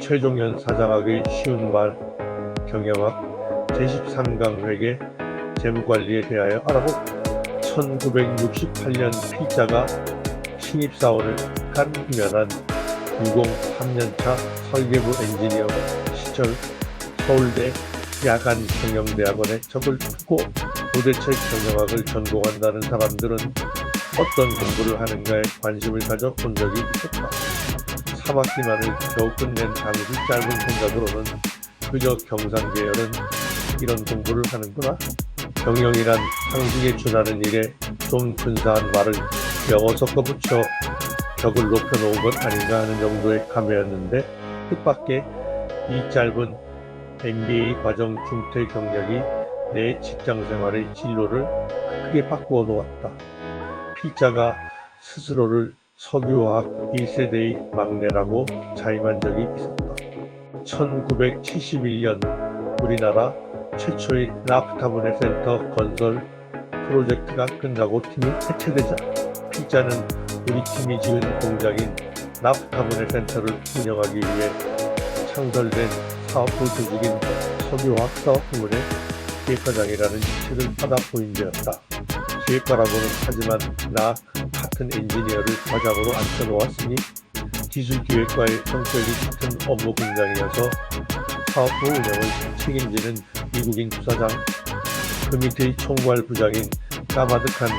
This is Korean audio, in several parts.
최종현 사장하기 쉬운 말 경영학 제13강 회계 재무관리에 대하여 알아보고 1968년 필자가 신입사원을 간면한 유공 3년차 설계부 엔지니어 시절 서울대 야간경영대학원에 적을 두고 도대체 경영학을 전공한다는 사람들은 어떤 공부를 하는가에 관심을 가져본 적이 있었다. 3학기만을 겨우 끝낸 당시 짧은 생각으로는 그저 경상계열은 이런 공부를 하는구나. 경영이란 상식에 준하는 일에 좀 근사한 말을 영어 섞어붙여 격을 높여놓은 것 아닌가 하는 정도의 감회였는데 뜻밖의 이 짧은 MBA 과정 중퇴 경력이 내 직장생활의 진로를 크게 바꾸어 놓았다. 필자가 스스로를 석유화학 1세대의 막내라고 자임한 적이 있었다. 1971년 우리나라 최초의 나프타 분해센터 건설 프로젝트가 끝나고 팀이 해체되자 필자는 우리 팀이 지은 공장인 나프타 분해센터를 운영하기 위해 창설된 사업부 조직인 석유화학사업부문의 기획과장이라는 직책을 받아 보인되었다. 기획과라고는 하지만 나 같은 엔지니어를 과장으로 앉혀놓았으니 기술기획과의 성격이 짙은 업무 분장이어서 사업부 운영을 책임지는 미국인 부사장, 그 밑의 총괄부장인 까마득한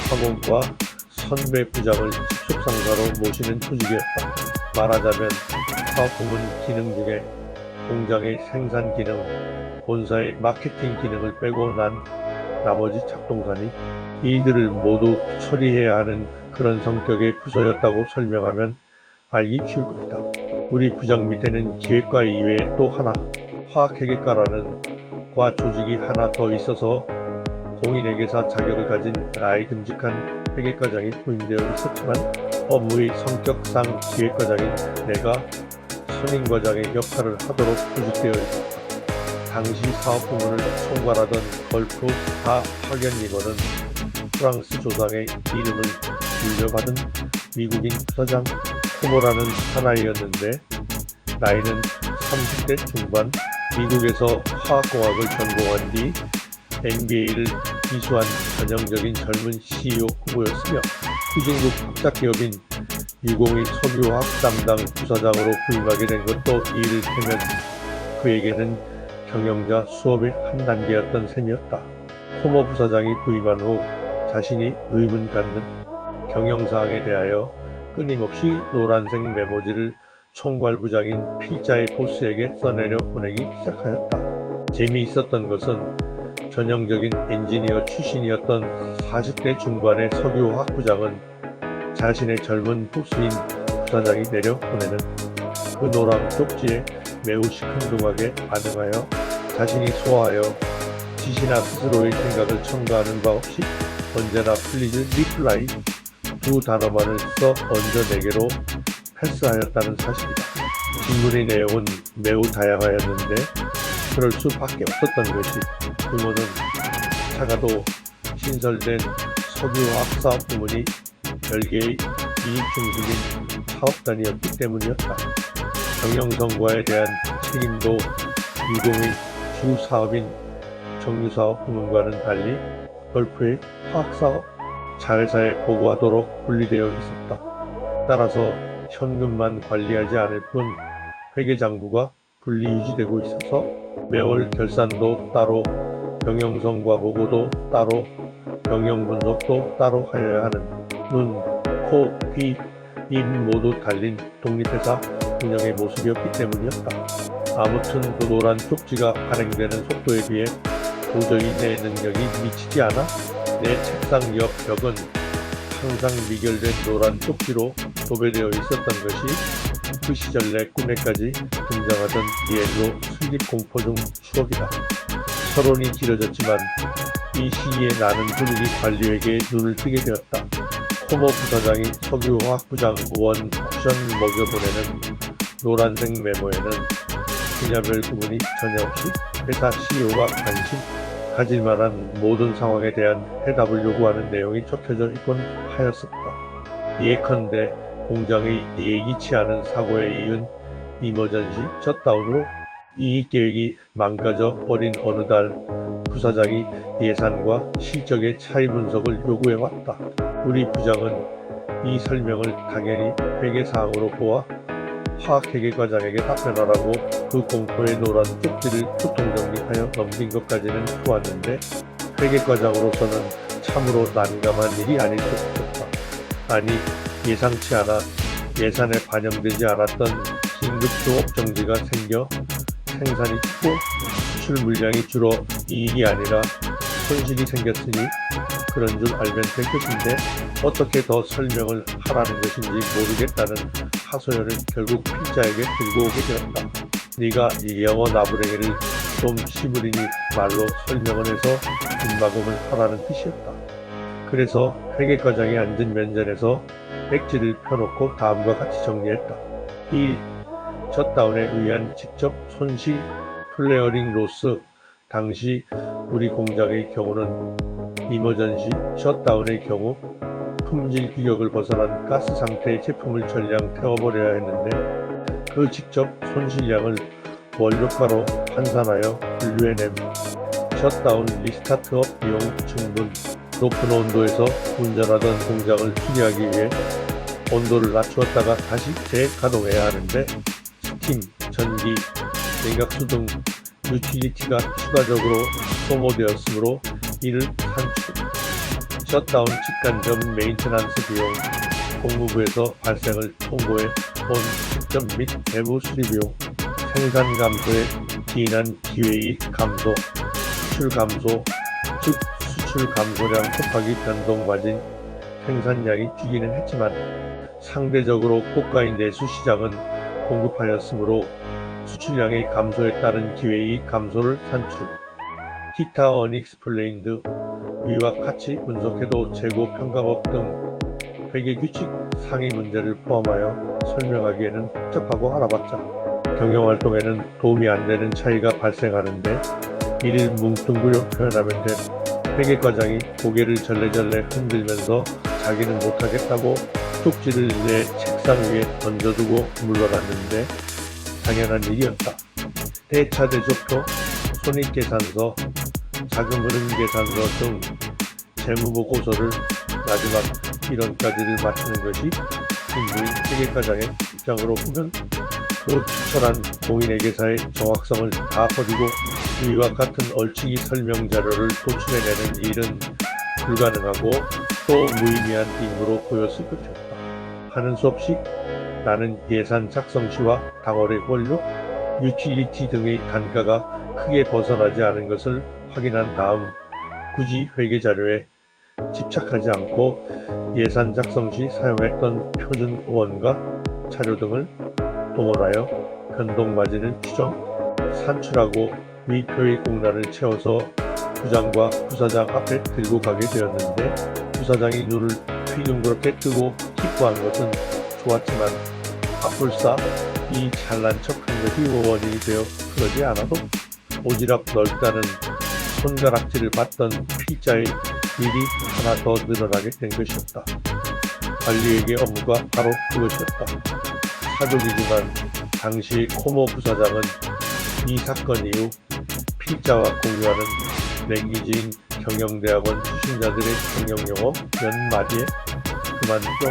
화공과 선배 부장을 직속상사로 모시는 조직이었다. 말하자면 사업부문 기능 중에 공장의 생산 기능, 본사의 마케팅 기능을 빼고 난 나머지 작동산이 이들을 모두 처리해야 하는 그런 성격의 부서였다고 설명하면 알기 쉬울 것이다. 우리 부장 밑에는 기획과 이외에 또 하나 화학회계과라는 과 조직이 하나 더 있어서 공인회계사 자격을 가진 나이 듬직한 회계과장이 부임되어 있었지만 업무의 성격상 기획과장인 내가 선임과장의 역할을 하도록 조직되어 있었다. 당시 사업부문을 총괄하던 걸프 사 파견직원은 프랑스 조상의 이름을 물려받은 미국인 부사장 코모라는 사나이였는데 나이는 30대 중반, 미국에서 화학공학을 전공한 뒤 MBA를 이수한 전형적인 젊은 CEO 후보였으며 후진국 학자기업인 유공의 석유화학 담당 부사장으로 부임하게 된 것도 이를 테면 그에게는 경영자 수업의 한 단계였던 셈이었다. 코모 부사장이 부임한 후 자신이 의문 갖는 경영사항에 대하여 끊임없이 노란색 메모지를 총괄부장인 필자의 보스에게 써내려 보내기 시작하였다. 재미있었던 것은 전형적인 엔지니어 출신이었던 40대 중반의 석유화학부장은 자신의 젊은 보스인 부사장이 내려 보내는 그 노란 쪽지에 매우 시큰둥하게 반응하여 자신이 소화하여 지시나 스스로의 생각을 첨가하는 바 없이 언제나 플리즈 리플라이 두 단어만을 써 얹어 내게로 패스하였다는 사실이다. 질문의 내용은 매우 다양하였는데 그럴 수밖에 없었던 것이 규모는 작아도 신설된 석유화학 사업 부문이 별개의 이익 중심인 사업단이었기 때문이었다. 경영성과에 대한 책임도 유공의 주 사업인 정유사업 부문과는 달리 걸프의 화학사업 자회사에 보고하도록 분리되어 있었다. 따라서 현금만 관리하지 않을 뿐 회계장부가 분리 유지되고 있어서 매월 결산도 따로, 경영성과 보고도 따로, 경영분석도 따로 하여야 하는 눈, 코, 귀, 입 모두 달린 독립회사 운영의 모습이었기 때문이었다. 아무튼 그 노란 쪽지가 발행되는 속도에 비해 도저히 내 능력이 미치지 않아 내 책상 옆 벽은 항상 미결된 노란 쪽지로 도배되어 있었던 것이 그 시절 내 꿈에까지 등장하던 옐로 슬립 공포 중 추억이다. 서론이 길어졌지만 이 시기에 나는 분위기 관리에게 눈을 뜨게 되었다. 코모 부사장이 석유화학부장 원 옵션 먹여보내는 노란색 메모에는 분야별 구분이 전혀 없이 회사 CEO가 관심 가질 만한 모든 상황에 대한 해답을 요구하는 내용이 적혀져 있곤 하였었다. 예컨대 공장의 예기치 않은 사고에 이은 이머전시 셧다운으로 이익 계획이 망가져 버린 어느 달 부사장이 예산과 실적의 차이 분석을 요구해왔다. 우리 부장은 이 설명을 당연히 회계사항으로 보아 화학회계과장에게 답변하라고 그 공포에 노란 쪽지를 교통정리하여 넘긴 것까지는 좋았는데 회계과장으로서는 참으로 난감한 일이 아닐 수 없었다. 아니 예상치 않아 예산에 반영되지 않았던 긴급 조업 정지가 생겨 생산이 죽고 수출 물량이 줄어 이익이 아니라 손실이 생겼으니 그런 줄 알면 될 것인데 어떻게 더 설명을 하라는 것인지 모르겠다는 하소연을 결국 필자에게 들고 오게 되었다. 네가 이 영어 나부랭이를 좀 씹으리니 말로 설명을 해서 뒷마금을 하라는 뜻이었다. 그래서 회계과장이 앉은 면전에서 백지를 펴놓고 다음과 같이 정리했다. 1. 셧다운에 의한 직접 손실 플레어링 로스. 당시 우리 공장의 경우는 이머전시 셧다운의 경우 품질 규격을 벗어난 가스 상태의 제품을 전량 태워버려야 했는데 그 직접 손실량을 원료가로 환산하여 분류해냄. 셧다운 리스타트업 비용 충분. 높은 온도에서 운전하던 공장을 수리하기 위해 온도를 낮추었다가 다시 재가동해야 하는데 스팀, 전기, 냉각수 등 유틸리티가 추가적으로 소모되었으므로 이를 산출. 셧다운 직간접 메인테넌스 비용. 공무부에서 발생을 통보해 온 직접 및 내부 수리 비용. 생산 감소에 기인한 기회이익 감소. 수출 감소, 즉 수출 감소량 곱하기 변동 마진. 생산량이 주기는 했지만 상대적으로 고가인 내수 시장은 공급하였으므로 수출량의 감소에 따른 기회이익 감소를 산출. 기타 언익스플레인드. 위와 같이 분석해도 재고 평가법 등 회계규칙 상위 문제를 포함하여 설명하기에는 복잡하고 알아봤자 경영활동에는 도움이 안 되는 차이가 발생하는데 이를 뭉뚱그려 표현하면 돼. 회계과장이 고개를 절레절레 흔들면서 자기는 못하겠다고 쪽지를 내 책상 위에 던져두고 물러났는데 당연한 일이었다. 대차대조표, 손익계산서, 자금흐름계산서 등 재무보고서를 마지막 일원까지를 마치는 것이 인부인 회계과장의 입장으로 보면 그 추천한 공인회계사의 정확성을 다 버리고 위와 같은 얼치기 설명자료를 도출해내는 일은 불가능하고 또 무의미한 임무로 보였을 것이었다. 하는 수 없이 나는 예산 작성 시와 당월의 원료, 유틸리티 등의 단가가 크게 벗어나지 않은 것을 확인한 다음 굳이 회계자료에 집착하지 않고 예산 작성 시 사용했던 표준 원가, 자료 등을 동원하여 변동 마진을 추정, 산출하고 위표의 공란을 채워서 부장과 부사장 앞에 들고 가게 되었는데 부사장이 눈을 휘둥그렇게 뜨고 기뻐한 것은 좋았지만 아뿔싸 이 잘난 척한 것이 원인이 되어 그러지 않아도 오지랖 넓다는 손가락질을 받던 필자의 일이 하나 더 늘어나게 된 것이었다. 관리회계 업무가 바로 그것이었다. 사족이지만 당시 코모 부사장은 이 사건 이후 필자와 공유하는 랭귀지인 경영대학원 출신자들의 경영용어 몇 마디에 그만 뿅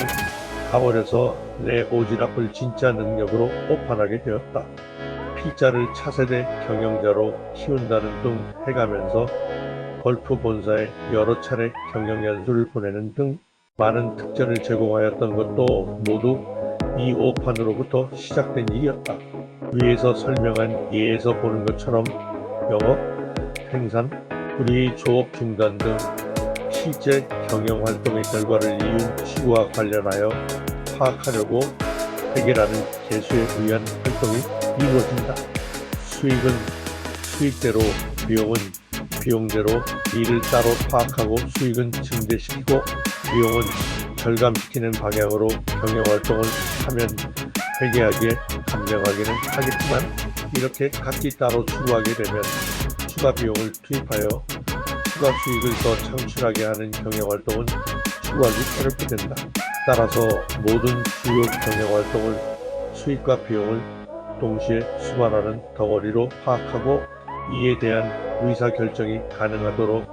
가버려서 내 오지랖을 진짜 능력으로 오판하게 되었다. 필자를 차세대 경영자로 키운다는 둥 해가면서 걸프 본사에 여러 차례 경영연수를 보내는 등 많은 특전을 제공하였던 것도 모두 이 오판으로부터 시작된 일이었다. 위에서 설명한 예에서 보는 것처럼 영업, 생산, 우리의 조업 중단 등 실제 경영활동의 결과를 이윤 추구와 관련하여 파악하려고 회계라는 개수에 의한 활동이 이루어진다. 수익은 수익대로, 비용은 비용대로 일을 따로 파악하고 수익은 증대시키고 비용은 절감시키는 방향으로 경영활동을 하면 회계하기에 감명하기는 하겠지만 이렇게 각기 따로 추구하게 되면 추가 비용을 투입하여 추가 수익을 더 창출하게 하는 경영활동은 추구하기 어렵게 된다. 따라서 모든 주요 경영활동을 수익과 비용을 동시에 수반하는 덩어리로 파악하고 이에 대한 의사결정이 가능하도록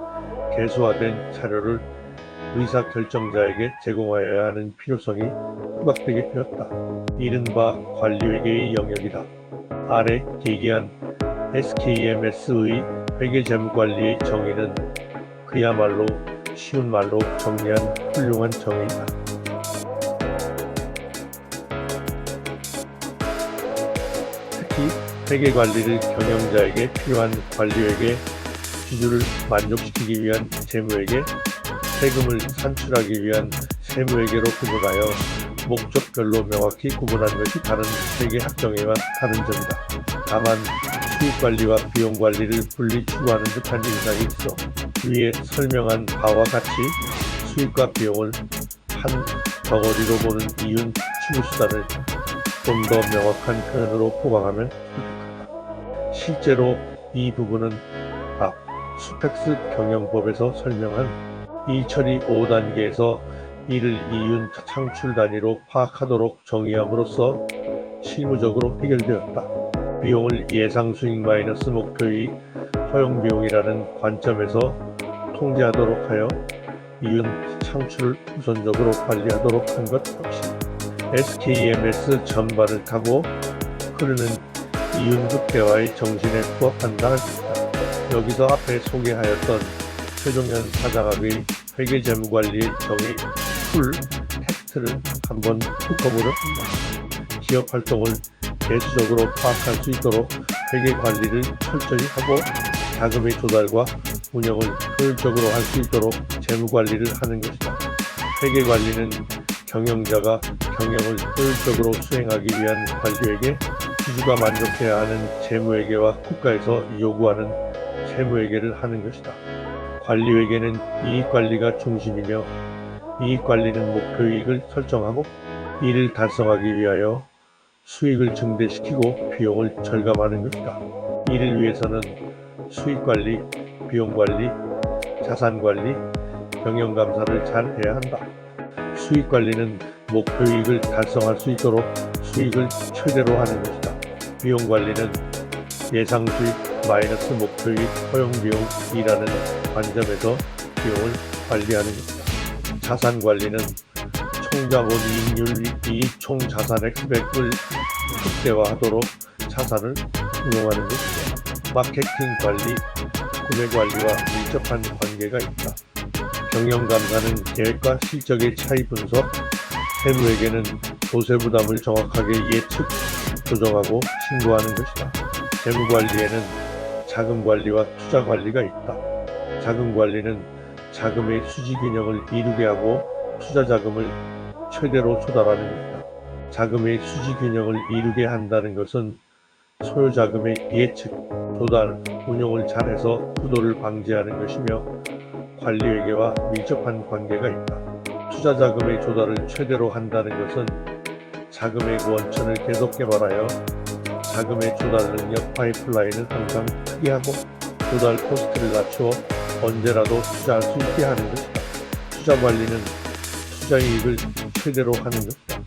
개수화된 자료를 의사결정자에게 제공하여야 하는 필요성이 부각되게 되었다. 이른바 관리회계의 영역이다. 아래 얘기한 SKMS의 회계재무관리의 정의는 그야말로 쉬운 말로 정리한 훌륭한 정의이다. 특히 회계관리를 경영자에게 필요한 관리회계 기준을 만족시키기 위한 재무회계, 세금을 산출하기 위한 세무회계로 구분하여 목적별로 명확히 구분한 것이 다른 회계 학정회와 다른 점이다. 다만 수익관리와 비용관리를 분리 추구하는 듯한 인상이 있어 위에 설명한 바와 같이 수익과 비용을 한 덩어리로 보는 이윤 추구수단을 좀 더 명확한 표현으로 보강하면 좋겠다. 실제로 이 부분은 앞 수펙스 경영법에서 설명한 이처리 5단계에서 이를 이윤 창출 단위로 파악하도록 정의함으로써 실무적으로 해결되었다. 비용을 예상 수익 마이너스 목표의 허용 비용이라는 관점에서 통제하도록 하여 이윤 창출을 우선적으로 관리하도록 한 것 역시 SKMS 전반을 타고 흐르는 이윤 극대화의 정신에 부합한다 할 수 있다. 여기서 앞에 소개하였던 최종현 사장학의 회계재무관리의 정의 풀 텍스트를 한번 묶어보려 한다. 기업 활동을 개수적으로 파악할 수 있도록 회계관리를 철저히 하고 자금의 조달과 운영을 효율적으로 할 수 있도록 재무관리를 하는 것이다. 회계관리는 경영자가 경영을 효율적으로 수행하기 위한 관리회계, 기주가 만족해야 하는 재무회계와 국가에서 요구하는 세무회계를 하는 것이다. 관리회계는 이익관리가 중심이며 이익관리는 목표이익을 설정하고 이를 달성하기 위하여 수익을 증대시키고 비용을 절감하는 것이다. 이를 위해서는 수익관리, 비용관리, 자산관리, 경영감사를 잘 해야 한다. 수익관리는 목표이익을 달성할 수 있도록 수익을 최대로 하는 것이다. 비용관리는 예상 수익 마이너스 목표이익 허용비용이라는 관점에서 비용을 관리하는 것이다. 자산관리는 총자본 이익률 이익 총자산 X백을 극대화하도록 자산을 운용하는 것이다. 마케팅 관리, 구매 관리와 밀접한 관계가 있다. 경영감사는 계획과 실적의 차이 분석, 세무회계는 조세 부담을 정확하게 예측, 조정하고 신고하는 것이다. 재무관리에는 자금관리와 투자관리가 있다. 자금관리는 자금의 수지균형을 이루게 하고 투자자금을 최대로 조달하는 것이다. 자금의 수지균형을 이루게 한다는 것은 소요자금의 예측, 조달, 운용을 잘해서 부도를 방지하는 것이며 관리회계와 밀접한 관계가 있다. 투자자금의 조달을 최대로 한다는 것은 자금의 원천을 계속 개발하여 자금의 조달 능력 파이프라인을 항상 크게 하고 조달 코스트를 낮추어 언제라도 투자할 수 있게 하는 것이다. 투자관리는 투자이익을 최대로 하는 것이다.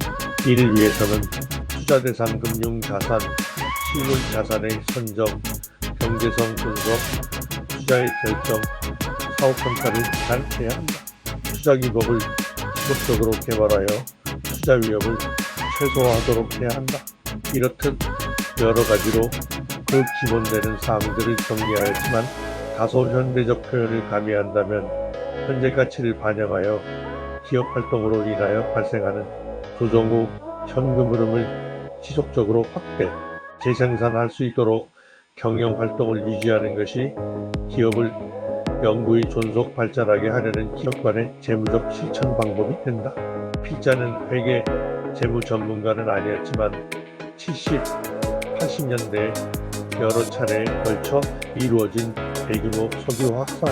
이를 위해서는 투자대상 금융자산, 실물자산의 선정, 경제성 분석, 투자의 결정, 사업평가를 잘 해야 한다. 투자기법을 지속적으로 개발하여 투자 위험을 최소화하도록 해야 한다. 이렇듯 여러 가지로 그 기본되는 사항들을 정리하였지만 다소 현대적 표현을 가미한다면 현재 가치를 반영하여 기업 활동으로 인하여 발생하는 조정 후 현금 흐름을 지속적으로 확대, 재생산할 수 있도록 경영 활동을 유지하는 것이 기업을 영구히 존속 발전하게 하려는 기업 간의 재무적 실천 방법이 된다. 필자는 회계 재무 전문가는 아니었지만 70, 80년대에 여러 차례에 걸쳐 이루어진 대규모 석유화학 사업,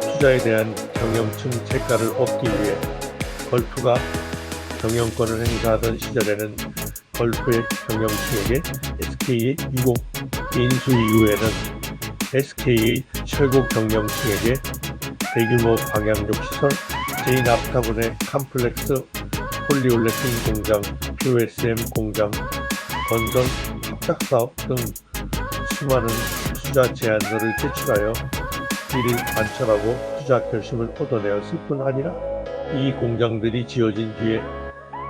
투자에 대한 경영층 재가를 얻기 위해 걸프가 경영권을 행사하던 시절에는 걸프의 경영층에게 SK의 유공, 인수 이후에는 SK의 최고 경영층에게 대규모 방향족 시설, 제인 아프타본의 컴플렉스, 폴리올레틴 공장, QSM 공장, 건설, 짝사업 등 수많은 투자 제안서를 제출하여 이를 관철하고 투자 결심을 얻어내었을 뿐 아니라 이 공장들이 지어진 뒤에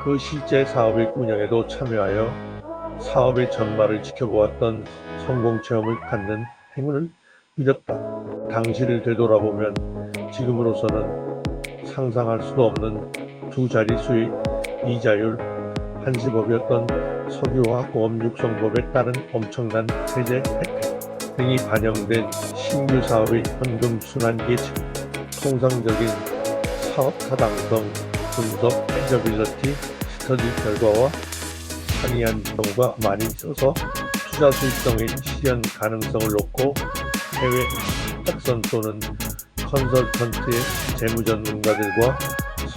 그 실제 사업의 운영에도 참여하여 사업의 전말을 지켜보았던 성공 체험을 갖는 행운을 누렸다. 당시를 되돌아보면 지금으로서는 상상할 수도 없는 두 자릿수의 이자율, 한시법이었던 석유화학공업 육성법에 따른 엄청난 세제 혜택 등이 반영된 신규 사업의 현금 순환 예측, 통상적인 사업 타당성 분석, 피저빌리티 스터디 결과와 상이한 경우가 많이 있어서 투자 수익성의 실현 가능성을 놓고 해외 합작선 또는 컨설턴트의 재무 전문가들과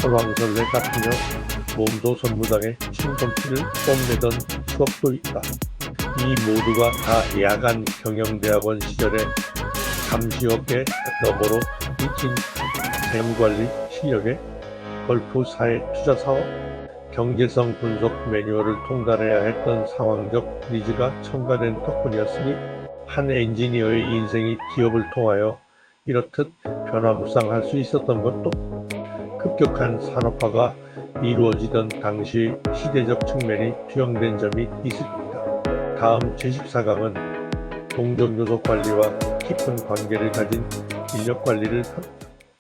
설왕설래 같으며 몸도 선무당에 충성피를 뽐내던 추억도 있다. 이 모두가 다 야간 경영대학원 시절에 잠시업계 너머로 익힌 재무관리 실력에 걸프 사회 투자 사업, 경제성 분석 매뉴얼을 통달해야 했던 상황적 니즈가 첨가된 덕분이었으니 한 엔지니어의 인생이 기업을 통하여 이렇듯 변화무쌍할 수 있었던 것도 급격한 산업화가 이루어지던 당시 시대적 측면이 투영된 점이 있을 겁니다. 다음 제14강은 동종요소 관리와 깊은 관계를 가진 인력 관리를